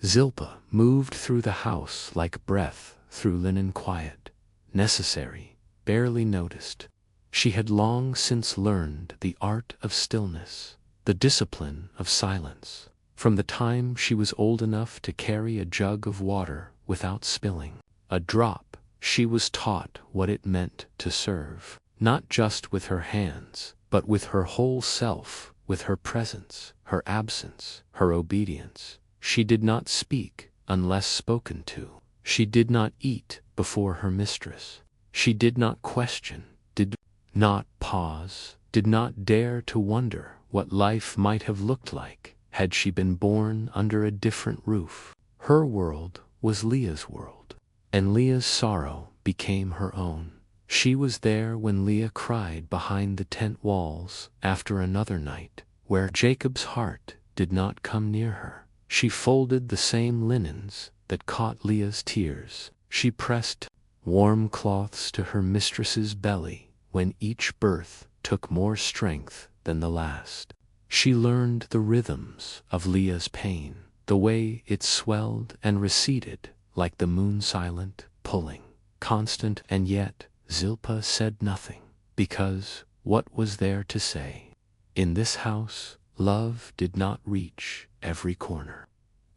Zilpah moved through the house like breath through linen, quiet, necessary, barely noticed. She had long since learned the art of stillness, the discipline of silence. From the time she was old enough to carry a jug of water without spilling a drop, she was taught what it meant to serve, not just with her hands, but with her whole self, with her presence, her absence, her obedience. She did not speak unless spoken to. She did not eat before her mistress. She did not question, did not pause, did not dare to wonder what life might have looked like had she been born under a different roof. Her world was Leah's world, and Leah's sorrow became her own. She was there when Leah cried behind the tent walls after another night where Jacob's heart did not come near her. She folded the same linens that caught Leah's tears. She pressed warm cloths to her mistress's belly when each birth took more strength than the last. She learned the rhythms of Leah's pain, the way it swelled and receded like the moon, silent, pulling, constant, and yet Zilpah said nothing, because what was there to say? In this house, love did not reach every corner.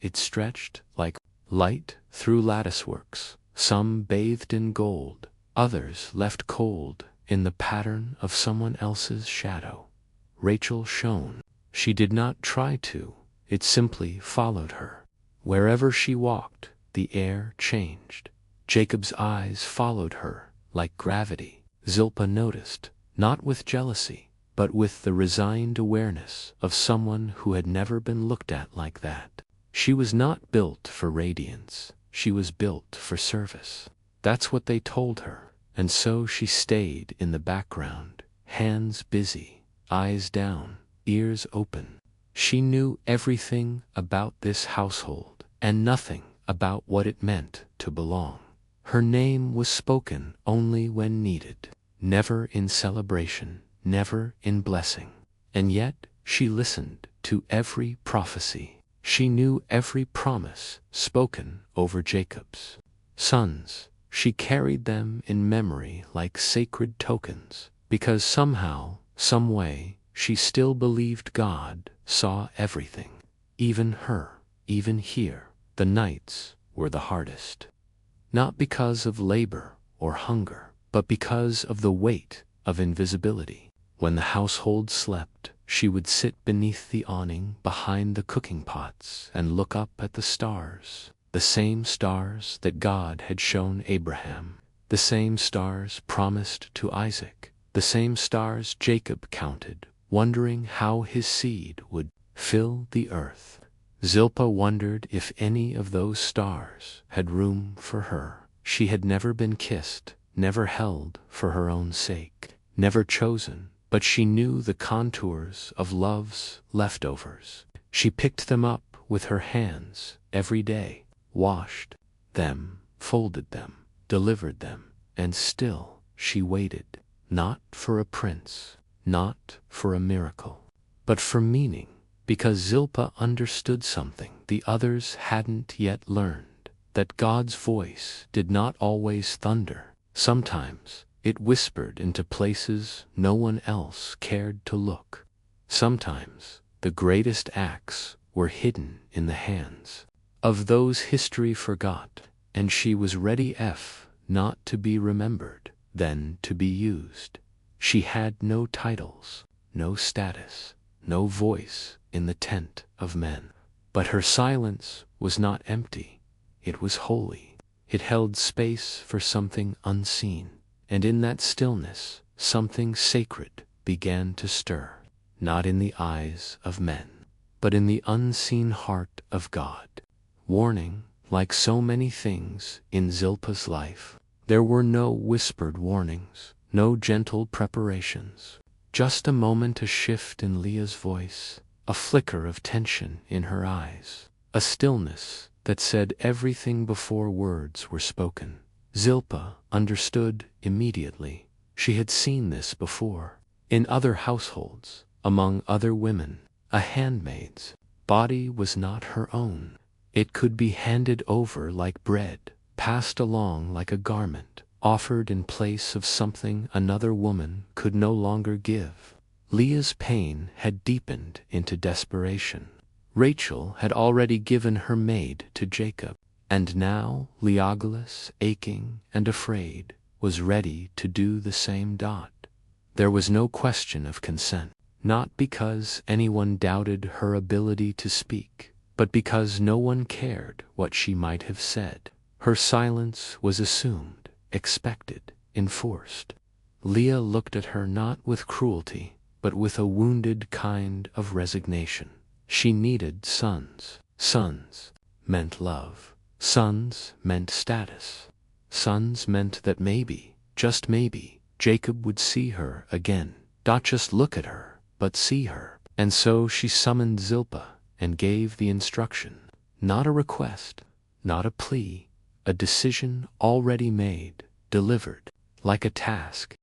It stretched like light through latticeworks, some bathed in gold, others left cold in the pattern of someone else's shadow. Rachel shone. She did not try to, it simply followed her. Wherever she walked, the air changed. Jacob's eyes followed her like gravity. Zilpah noticed, not with jealousy, but with the resigned awareness of someone who had never been looked at like that. She was not built for radiance, she was built for service. That's what they told her, and so she stayed in the background, hands busy, eyes down, ears open. She knew everything about this household, and nothing about what it meant to belong. Her name was spoken only when needed, never in celebration, never in blessing. And yet she listened to every prophecy. She knew every promise spoken over Jacob's sons. She carried them in memory like sacred tokens, because somehow, some way, she still believed God saw everything, even her, even here. The nights were the hardest, not because of labor or hunger, but because of the weight of invisibility. When the household slept, she would sit beneath the awning behind the cooking pots and look up at the stars, the same stars that God had shown Abraham, the same stars promised to Isaac, the same stars Jacob counted, wondering how his seed would fill the earth. Zilpah wondered if any of those stars had room for her. She had never been kissed, never held for her own sake, never chosen, but she knew the contours of love's leftovers. She picked them up with her hands every day, washed them, folded them, delivered them, and still she waited, not for a prince, not for a miracle, but for meaning, because Zilpah understood something the others hadn't yet learned, that God's voice did not always thunder. Sometimes it whispered into places no one else cared to look. Sometimes the greatest acts were hidden in the hands of those history forgot, and she was ready not to be remembered, then to be used. She had no titles, no status, no voice in the tent of men. But her silence was not empty, it was holy. It held space for something unseen, and in that stillness something sacred began to stir, not in the eyes of men, but in the unseen heart of God. Warning, like so many things in Zilpah's life, there were no whispered warnings, no gentle preparations, just a moment, a shift in Leah's voice, a flicker of tension in her eyes, a stillness that said everything before words were spoken. Zilpah understood immediately. She had seen this before, in other households, among other women. A handmaid's body was not her own. It could be handed over like bread, passed along like a garment, offered in place of something another woman could no longer give. Leah's pain had deepened into desperation. Rachel had already given her maid to Jacob, and now Leogolas, aching and afraid, was ready to do the same. There was no question of consent, not because anyone doubted her ability to speak, but because no one cared what she might have said. Her silence was assumed, expected, enforced. Leah looked at her not with cruelty, but with a wounded kind of resignation. She needed sons. Sons meant love. Sons meant status. Sons meant that maybe, just maybe, Jacob would see her again. Not just look at her, but see her. And so she summoned Zilpah and gave the instruction. Not a request, not a plea, a decision already made, delivered, like a task.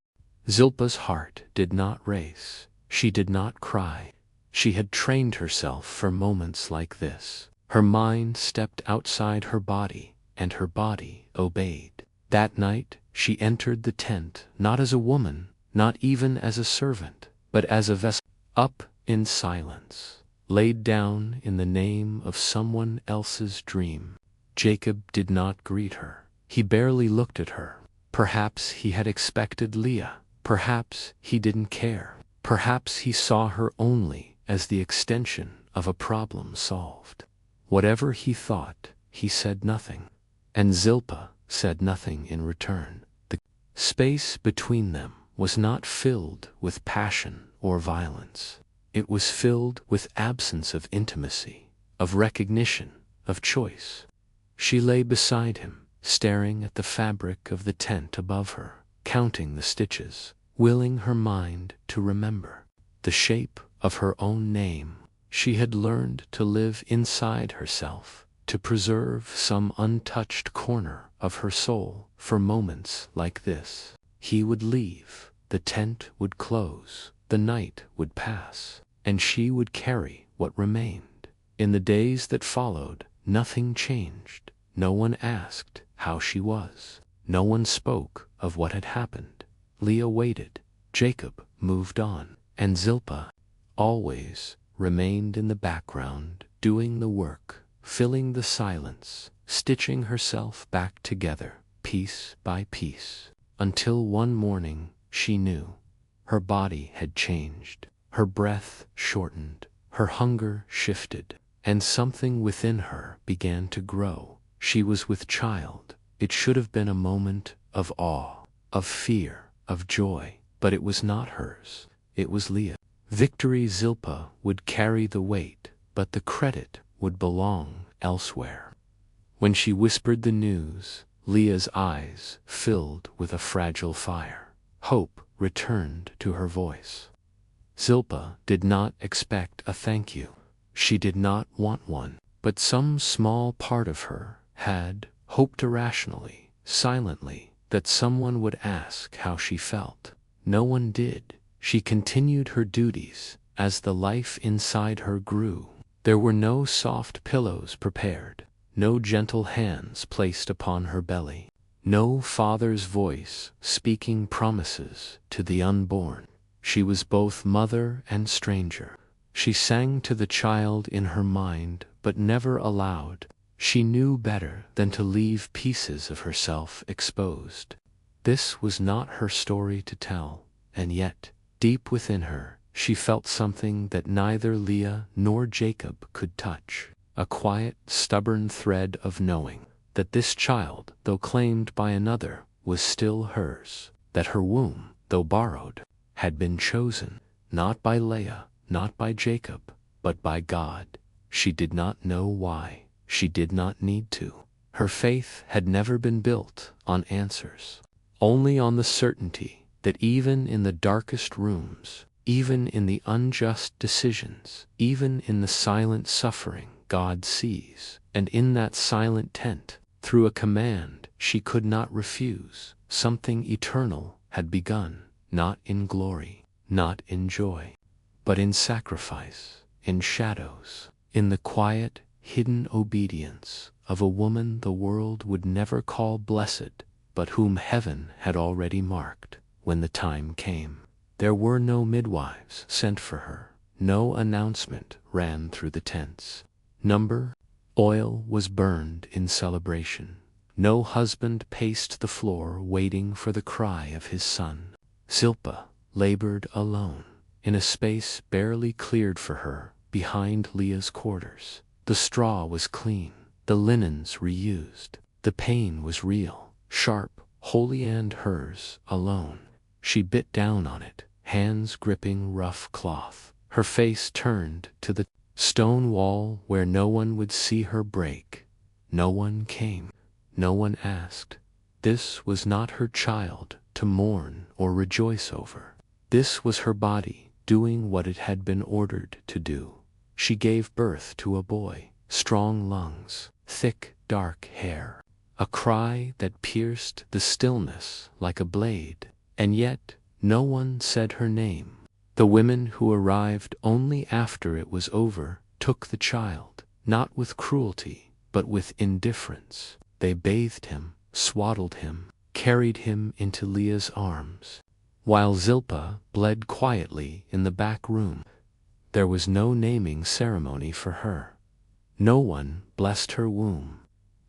Zilpah's heart did not race. She did not cry. She had trained herself for moments like this. Her mind stepped outside her body, and her body obeyed. That night, she entered the tent not as a woman, not even as a servant, but as a vessel, up in silence, laid down in the name of someone else's dream. Jacob did not greet her. He barely looked at her. Perhaps he had expected Leah. Perhaps he didn't care. Perhaps he saw her only as the extension of a problem solved. Whatever he thought, he said nothing. And Zilpah said nothing in return. The space between them was not filled with passion or violence. It was filled with absence of intimacy, of recognition, of choice. She lay beside him, staring at the fabric of the tent above her, counting the stitches, willing her mind to remember the shape of her own name. She had learned to live inside herself, to preserve some untouched corner of her soul for moments like this. He would leave, the tent would close, the night would pass, and she would carry what remained. In the days that followed, nothing changed. No one asked how she was. No one spoke of what had happened. Leah waited. Jacob moved on, and Zilpah always remained in the background, doing the work, filling the silence, stitching herself back together, piece by piece, until one morning she knew. Her body had changed, her breath shortened, her hunger shifted, and something within her began to grow. She was with child. It should have been a moment of awe, of fear, of joy, but it was not hers. It was Leah. Victory. Zilpah would carry the weight, but the credit would belong elsewhere. When she whispered the news, Leah's eyes filled with a fragile fire. Hope returned to her voice. Zilpah did not expect a thank you. She did not want one, but some small part of her had hoped irrationally, silently, that someone would ask how she felt. No one did. She continued her duties as the life inside her grew. There were no soft pillows prepared, no gentle hands placed upon her belly, no father's voice speaking promises to the unborn. She was both mother and stranger. She sang to the child in her mind, but never aloud. She knew better than to leave pieces of herself exposed. This was not her story to tell, and yet, deep within her, she felt something that neither Leah nor Jacob could touch, a quiet, stubborn thread of knowing that this child, though claimed by another, was still hers, that her womb, though borrowed, had been chosen, not by Leah, not by Jacob, but by God. She did not know why. She did not need to. Her faith had never been built on answers, only on the certainty that even in the darkest rooms, even in the unjust decisions, even in the silent suffering, God sees. And in that silent tent, through a command she could not refuse, something eternal had begun, not in glory, not in joy, but in sacrifice, in shadows, in the quiet, hidden obedience of a woman the world would never call blessed, but whom heaven had already marked when the time came. There were no midwives sent for her. No announcement ran through the tents. Oil was burned in celebration. No husband paced the floor waiting for the cry of his son. Zilpah labored alone, in a space barely cleared for her behind Leah's quarters. The straw was clean, the linens reused. The pain was real, sharp, holy, and hers alone. She bit down on it, hands gripping rough cloth, her face turned to the stone wall where no one would see her break. No one came. No one asked. This was not her child to mourn or rejoice over. This was her body doing what it had been ordered to do. She gave birth to a boy, strong lungs, thick, dark hair, a cry that pierced the stillness like a blade, and yet no one said her name. The women who arrived only after it was over took the child, not with cruelty, but with indifference. They bathed him, swaddled him, carried him into Leah's arms, while Zilpah bled quietly in the back room. There was no naming ceremony for her. No one blessed her womb.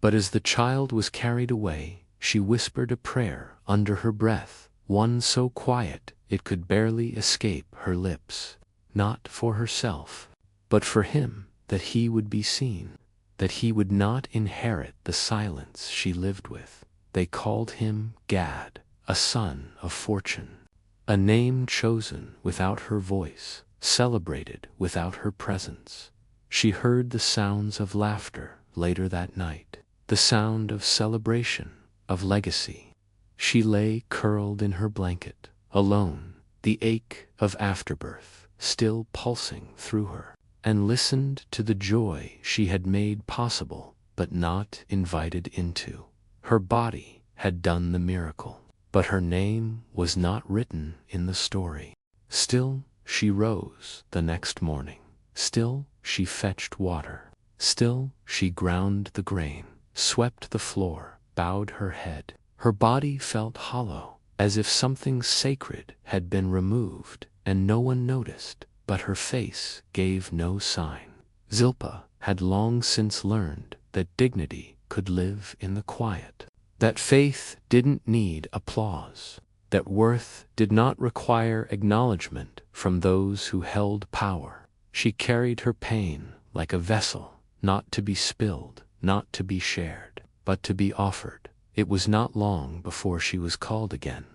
But as the child was carried away, she whispered a prayer under her breath, one so quiet it could barely escape her lips. Not for herself, but for him, that he would be seen, that he would not inherit the silence she lived with. They called him Gad, a son of fortune, a name chosen without her voice, celebrated without her presence. She heard the sounds of laughter later that night, the sound of celebration, of legacy. She lay curled in her blanket, alone, the ache of afterbirth still pulsing through her, and listened to the joy she had made possible but not invited into. Her body had done the miracle, but her name was not written in the story. Still she rose the next morning. Still she fetched water. Still she ground the grain, swept the floor, bowed her head. Her body felt hollow, as if something sacred had been removed, and no one noticed, but her face gave no sign. Zilpah had long since learned that dignity could live in the quiet, that faith didn't need applause, that worth did not require acknowledgement from those who held power. She carried her pain like a vessel, not to be spilled, not to be shared, but to be offered. It was not long before she was called again.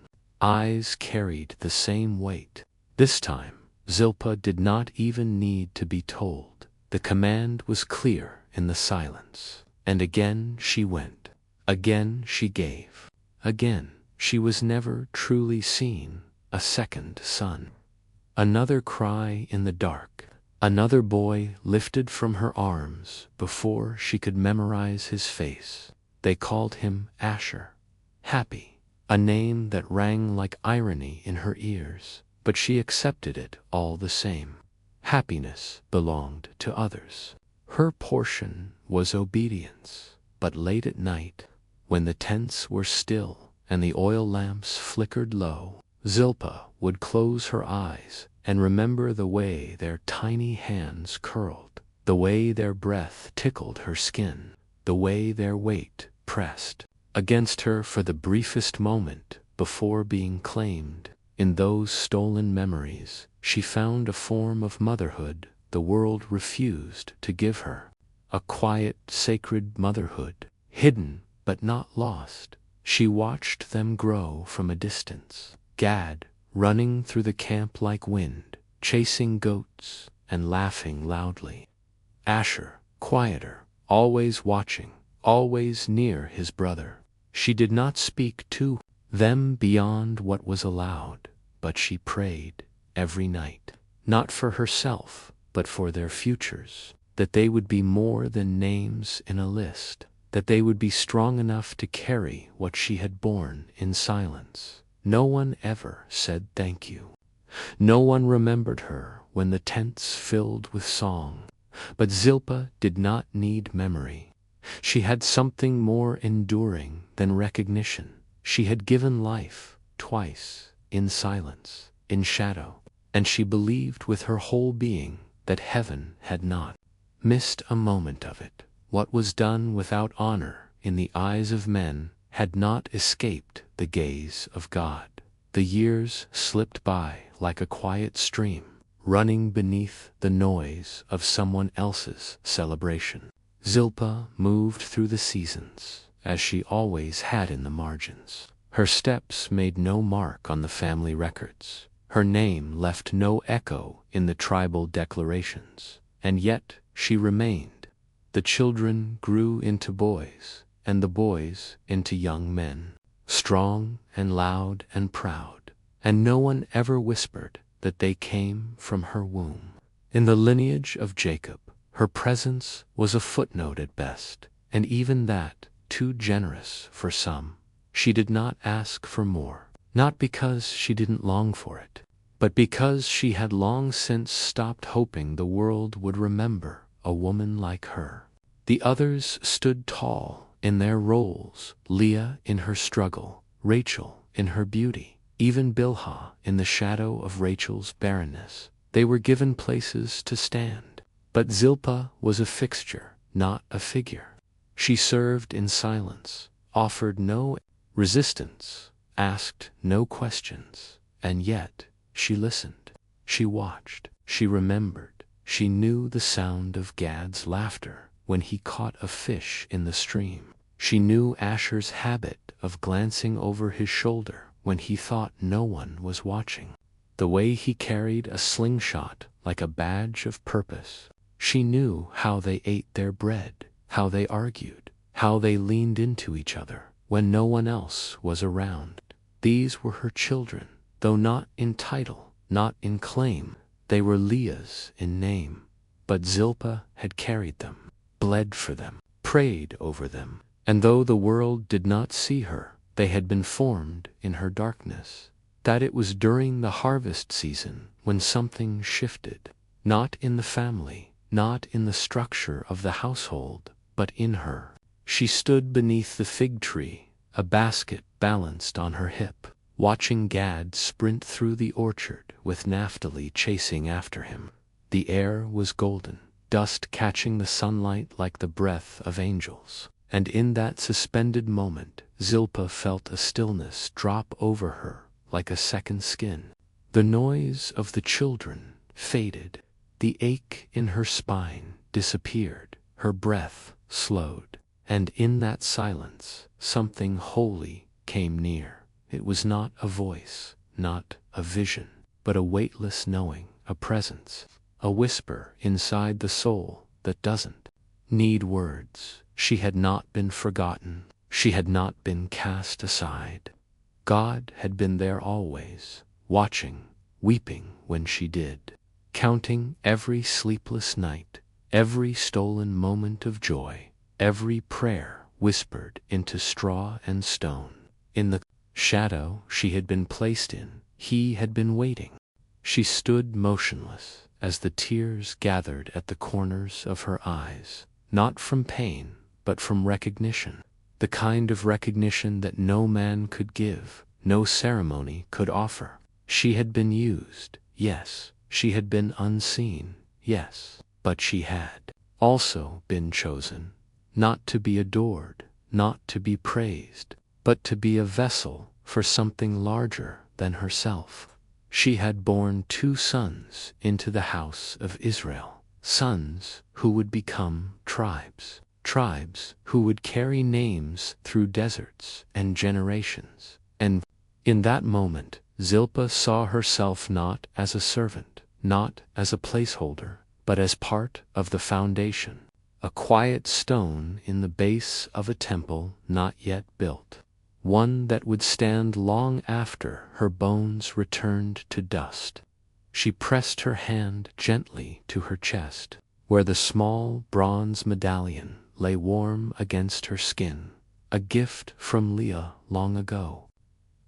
Eyes carried the same weight. This time, Zilpah did not even need to be told. The command was clear in the silence. And again she went. Again she gave. Again she was never truly seen. A second son. Another cry in the dark. Another boy lifted from her arms before she could memorize his face. They called him Asher. Happy. A name that rang like irony in her ears, but she accepted it all the same. Happiness belonged to others. Her portion was obedience. But late at night, when the tents were still and the oil lamps flickered low, Zilpah would close her eyes and remember the way their tiny hands curled, the way their breath tickled her skin, the way their weight pressed against her for the briefest moment before being claimed. In those stolen memories, she found a form of motherhood the world refused to give her. A quiet, sacred motherhood, hidden but not lost. She watched them grow from a distance. Gad, running through the camp like wind, chasing goats and laughing loudly. Asher, quieter, always watching, always near his brother. She did not speak to them beyond what was allowed, but she prayed every night, not for herself, but for their futures, that they would be more than names in a list, that they would be strong enough to carry what she had borne in silence. No one ever said thank you. No one remembered her when the tents filled with song. But Zilpah did not need memory. She had something more enduring than recognition. She had given life twice, in silence, in shadow, and she believed with her whole being that heaven had not missed a moment of it. What was done without honor in the eyes of men had not escaped the gaze of God. The years slipped by like a quiet stream, running beneath the noise of someone else's celebration. Zilpah moved through the seasons, as she always had in the margins. Her steps made no mark on the family records. Her name left no echo in the tribal declarations. And yet she remained. The children grew into boys, and the boys into young men, strong and loud and proud, and no one ever whispered that they came from her womb. In the lineage of Jacob, her presence was a footnote at best, and even that too generous for some. She did not ask for more, not because she didn't long for it, but because she had long since stopped hoping the world would remember a woman like her. The others stood tall in their roles, Leah in her struggle, Rachel in her beauty, even Bilhah in the shadow of Rachel's barrenness. They were given places to stand. But Zilpah was a fixture, not a figure. She served in silence, offered no resistance, asked no questions, and yet she listened. She watched. She remembered. She knew the sound of Gad's laughter when he caught a fish in the stream. She knew Asher's habit of glancing over his shoulder when he thought no one was watching. The way he carried a slingshot like a badge of purpose. She knew how they ate their bread, how they argued, how they leaned into each other when no one else was around. These were her children, though not in title, not in claim. They were Leah's in name. But Zilpah had carried them, bled for them, prayed over them, and though the world did not see her, they had been formed in her darkness. That it was during the harvest season when something shifted, not in the family, not in the structure of the household, but in her. She stood beneath the fig tree, a basket balanced on her hip, watching Gad sprint through the orchard with Naphtali chasing after him. The air was golden, dust catching the sunlight like the breath of angels, and in that suspended moment Zilpah felt a stillness drop over her like a second skin. The noise of the children faded. The ache in her spine disappeared. Her breath slowed. And in that silence, something holy came near. It was not a voice, not a vision, but a weightless knowing, a presence, a whisper inside the soul that doesn't need words. She had not been forgotten. She had not been cast aside. God had been there always, watching, weeping when she did, counting every sleepless night, every stolen moment of joy, every prayer whispered into straw and stone. In the shadow she had been placed in, he had been waiting. She stood motionless as the tears gathered at the corners of her eyes, not from pain, but from recognition. The kind of recognition that no man could give, no ceremony could offer. She had been used, yes. She had been unseen, yes. But she had also been chosen, not to be adored, not to be praised, but to be a vessel for something larger than herself. She had borne 2 sons into the house of Israel, sons who would become tribes. Tribes who would carry names through deserts and generations. And in that moment, Zilpah saw herself not as a servant, not as a placeholder, but as part of the foundation, a quiet stone in the base of a temple not yet built, one that would stand long after her bones returned to dust. She pressed her hand gently to her chest, where the small bronze medallion lay warm against her skin, a gift from Leah long ago,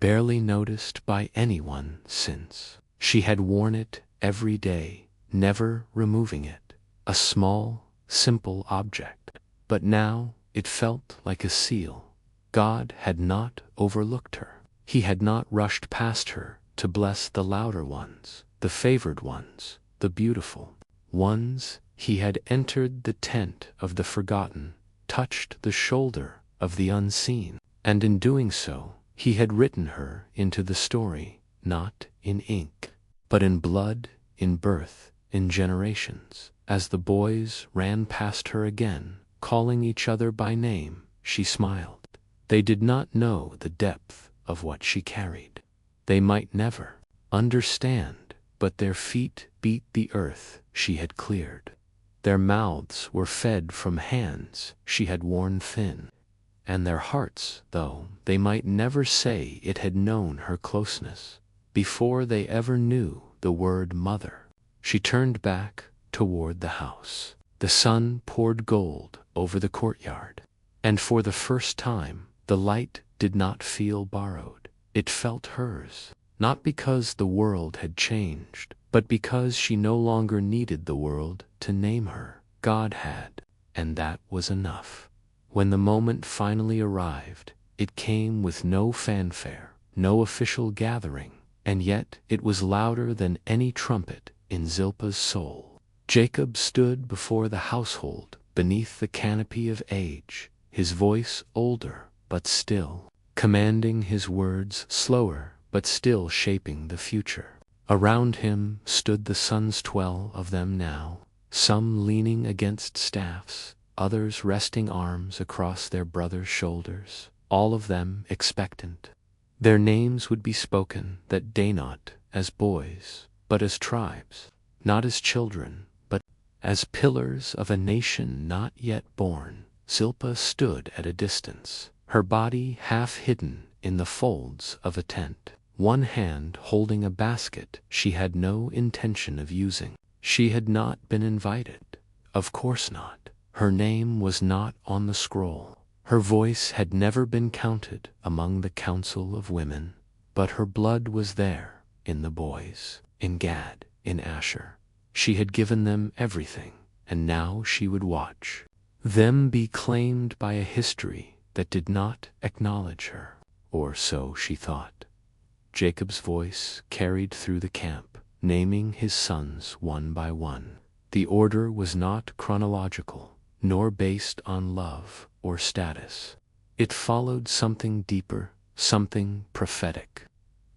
barely noticed by anyone since. She had worn it every day, never removing it, a small, simple object. But now it felt like a seal. God had not overlooked her. He had not rushed past her to bless the louder ones, the favored ones, the beautiful ones. He had entered the tent of the forgotten, touched the shoulder of the unseen, and in doing so, he had written her into the story, not in ink, but in blood, in birth, in generations. As the boys ran past her again, calling each other by name, she smiled. They did not know the depth of what she carried. They might never understand, but their feet beat the earth she had cleared. Their mouths were fed from hands she had worn thin. And their hearts, though they might never say it had known her closeness, before they ever knew the word mother. She turned back toward the house. The sun poured gold over the courtyard, and for the first time the light did not feel borrowed. It felt hers, not because the world had changed, but because she no longer needed the world to name her. God had, and that was enough. When the moment finally arrived, it came with no fanfare, no official gathering, and yet it was louder than any trumpet in Zilpah's soul. Jacob stood before the household beneath the canopy of age, his voice older but still, commanding his words slower but still shaping the future. Around him stood the sons, 12 of them now, some leaning against staffs, others resting arms across their brothers' shoulders, all of them expectant. Their names would be spoken that day, not as boys, but as tribes, not as children, but as pillars of a nation not yet born. Zilpah stood at a distance, her body half hidden in the folds of a tent, one hand holding a basket she had no intention of using. She had not been invited. Of course not. Her name was not on the scroll. Her voice had never been counted among the council of women, but her blood was there, in the boys, in Gad, in Asher. She had given them everything, and now she would watch them be claimed by a history that did not acknowledge her, or so she thought. Jacob's voice carried through the camp, naming his sons one by one. The order was not chronological, nor based on love or status. It followed something deeper, something prophetic.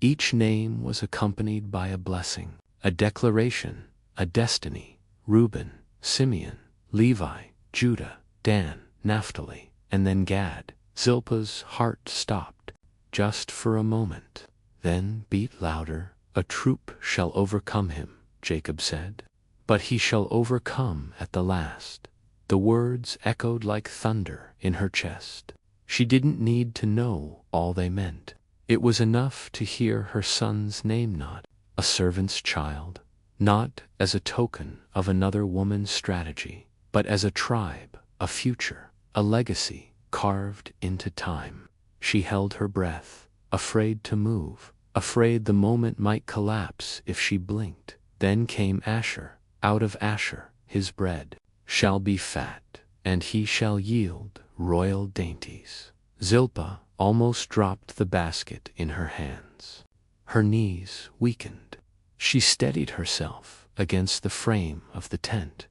Each name was accompanied by a blessing, a declaration, a destiny. Reuben, Simeon, Levi, Judah, Dan, Naphtali, and then Gad. Zilpah's heart stopped, just for a moment, then beat louder. A troop shall overcome him, Jacob said, but he shall overcome at the last. The words echoed like thunder in her chest. She didn't need to know all they meant. It was enough to hear her son's name, not a servant's child, not as a token of another woman's strategy, but as a tribe, a future, a legacy carved into time. She held her breath, afraid to move, afraid the moment might collapse if she blinked. Then came Asher. Out of Asher, his bread shall be fat, and he shall yield royal dainties. Zilpah almost dropped the basket in her hands. Her knees weakened. She steadied herself against the frame of the tent.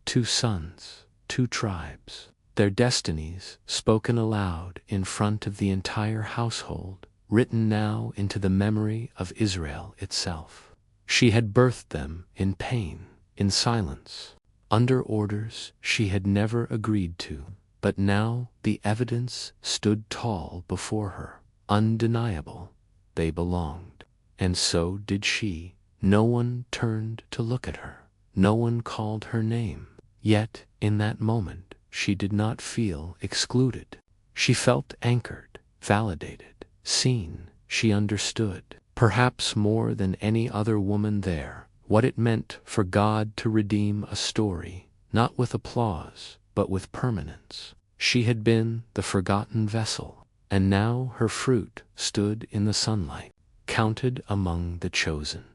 2 sons, 2 tribes, their destinies spoken aloud in front of the entire household, written now into the memory of Israel itself. She had birthed them in pain, in silence, under orders she had never agreed to, but now the evidence stood tall before her, undeniable. They belonged, and so did she. No one turned to look at her. No one called her name. Yet, in that moment, she did not feel excluded. She felt anchored, validated, seen. She understood, perhaps more than any other woman there, what it meant for God to redeem a story, not with applause, but with permanence. She had been the forgotten vessel, and now her fruit stood in the sunlight, counted among the chosen.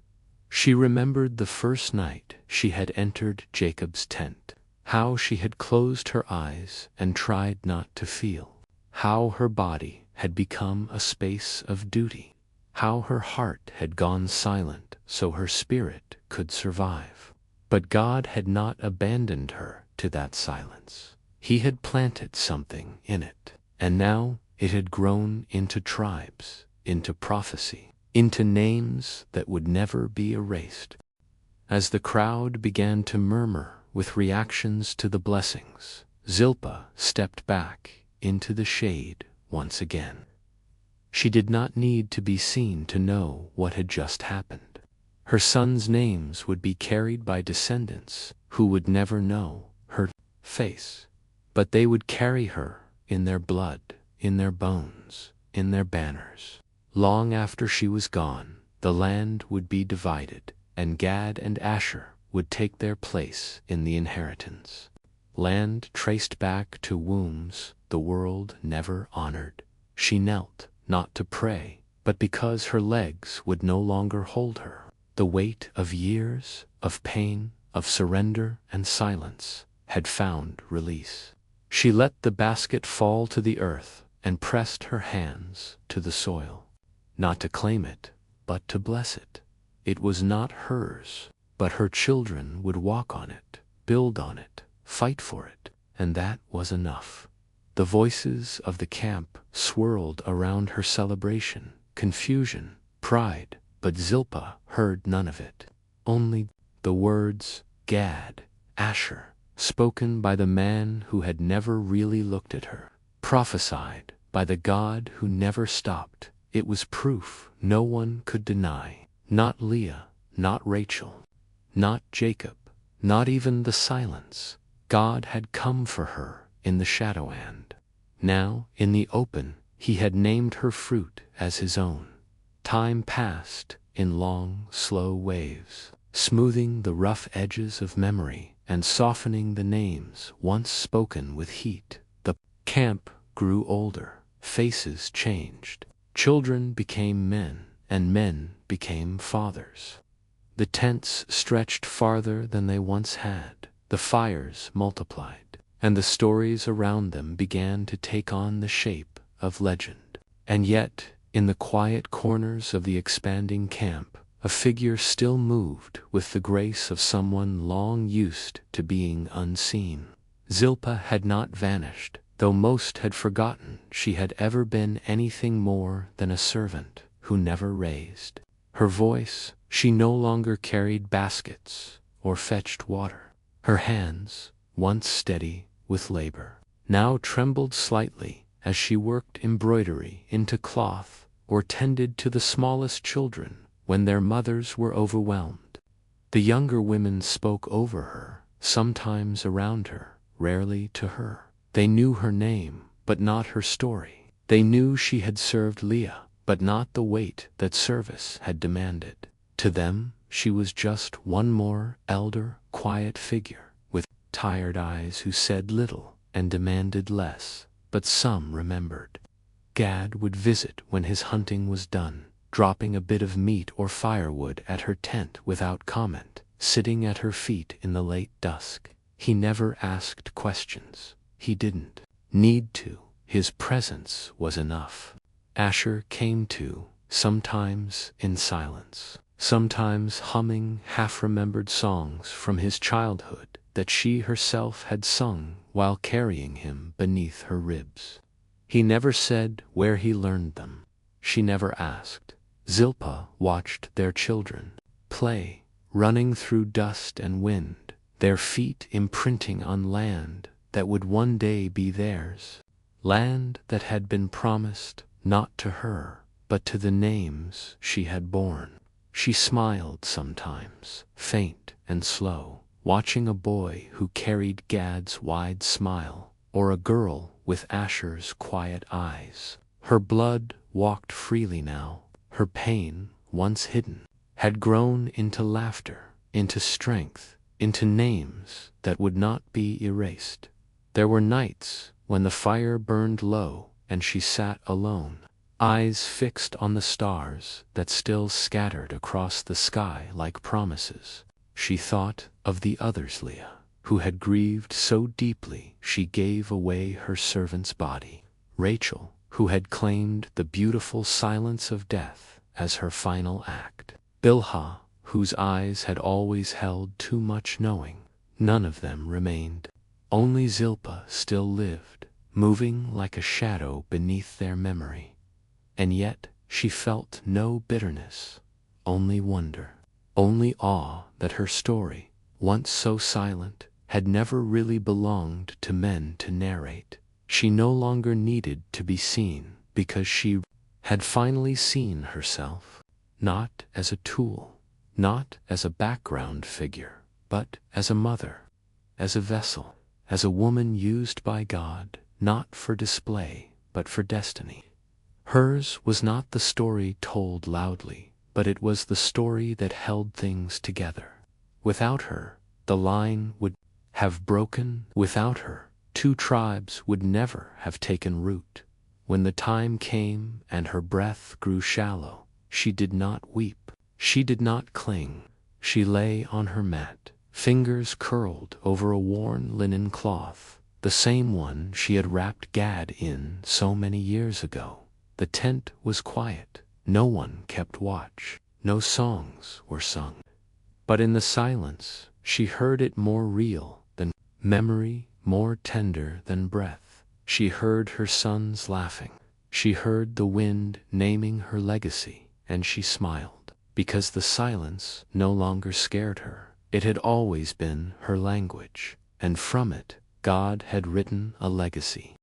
She remembered the first night she had entered Jacob's tent, how she had closed her eyes and tried not to feel, how her body had become a space of duty, how her heart had gone silent so her spirit could survive. But God had not abandoned her to that silence. He had planted something in it, and now it had grown into tribes, into prophecy, into names that would never be erased. As the crowd began to murmur with reactions to the blessings, Zilpah stepped back into the shade once again. She did not need to be seen to know what had just happened. Her sons' names would be carried by descendants who would never know her face, but they would carry her in their blood, in their bones, in their banners. Long after she was gone, the land would be divided, and Gad and Asher would take their place in the inheritance. Land traced back to wombs the world never honored. She knelt, not to pray, but because her legs would no longer hold her. The weight of years, of pain, of surrender and silence had found release. She let the basket fall to the earth and pressed her hands to the soil, not to claim it, but to bless it. It was not hers, but her children would walk on it, build on it, fight for it, and that was enough. The voices of the camp swirled around her celebration, confusion, pride, but Zilpah heard none of it. Only the words, Gad, Asher, spoken by the man who had never really looked at her, prophesied by the God who never stopped. It was proof no one could deny. Not Leah, not Rachel, not Jacob, not even the silence. God had come for her in the shadowland. Now, in the open, he had named her fruit as his own. Time passed in long, slow waves, smoothing the rough edges of memory and softening the names once spoken with heat. The camp grew older, faces changed, children became men, and men became fathers. The tents stretched farther than they once had, the fires multiplied, and the stories around them began to take on the shape of legend. And yet, in the quiet corners of the expanding camp, a figure still moved with the grace of someone long used to being unseen. Zilpah had not vanished, though most had forgotten she had ever been anything more than a servant who never raised. Her voice, she no longer carried baskets or fetched water. Her hands, once steady with labor, now trembled slightly as she worked embroidery into cloth or tended to the smallest children when their mothers were overwhelmed. The younger women spoke over her, sometimes around her, rarely to her. They knew her name, but not her story. They knew she had served Leah, but not the weight that service had demanded. To them, she was just one more elder, quiet figure, with tired eyes who said little and demanded less, but some remembered. Gad would visit when his hunting was done, dropping a bit of meat or firewood at her tent without comment, sitting at her feet in the late dusk. He never asked questions. He didn't need to. His presence was enough. Asher came too, sometimes in silence, sometimes humming half-remembered songs from his childhood that she herself had sung while carrying him beneath her ribs. He never said where he learned them. She never asked. Zilpah watched their children play, running through dust and wind, their feet imprinting on land that would one day be theirs, land that had been promised not to her, but to the names she had borne. She smiled sometimes, faint and slow, watching a boy who carried Gad's wide smile, or a girl with Asher's quiet eyes. Her blood walked freely now. Her pain, once hidden, had grown into laughter, into strength, into names that would not be erased. There were nights when the fire burned low and she sat alone, eyes fixed on the stars that still scattered across the sky like promises. She thought of the others, Leah, who had grieved so deeply she gave away her servant's body. Rachel, who had claimed the beautiful silence of death as her final act. Bilhah, whose eyes had always held too much knowing. None of them remained. Only Zilpah still lived, moving like a shadow beneath their memory. And yet she felt no bitterness, only wonder, only awe that her story, once so silent, had never really belonged to men to narrate. She no longer needed to be seen because she had finally seen herself, not as a tool, not as a background figure, but as a mother, as a vessel, as a woman used by God, not for display, but for destiny. Hers was not the story told loudly, but it was the story that held things together. Without her, the line would have broken. Without her, two tribes would never have taken root. When the time came and her breath grew shallow, she did not weep. She did not cling. She lay on her mat, fingers curled over a worn linen cloth, the same one she had wrapped Gad in so many years ago. The tent was quiet. No one kept watch. No songs were sung. But in the silence, she heard it more real than memory, more tender than breath. She heard her sons laughing. She heard the wind naming her legacy, and she smiled, because the silence no longer scared her. It had always been her language, and from it, God had written a legacy.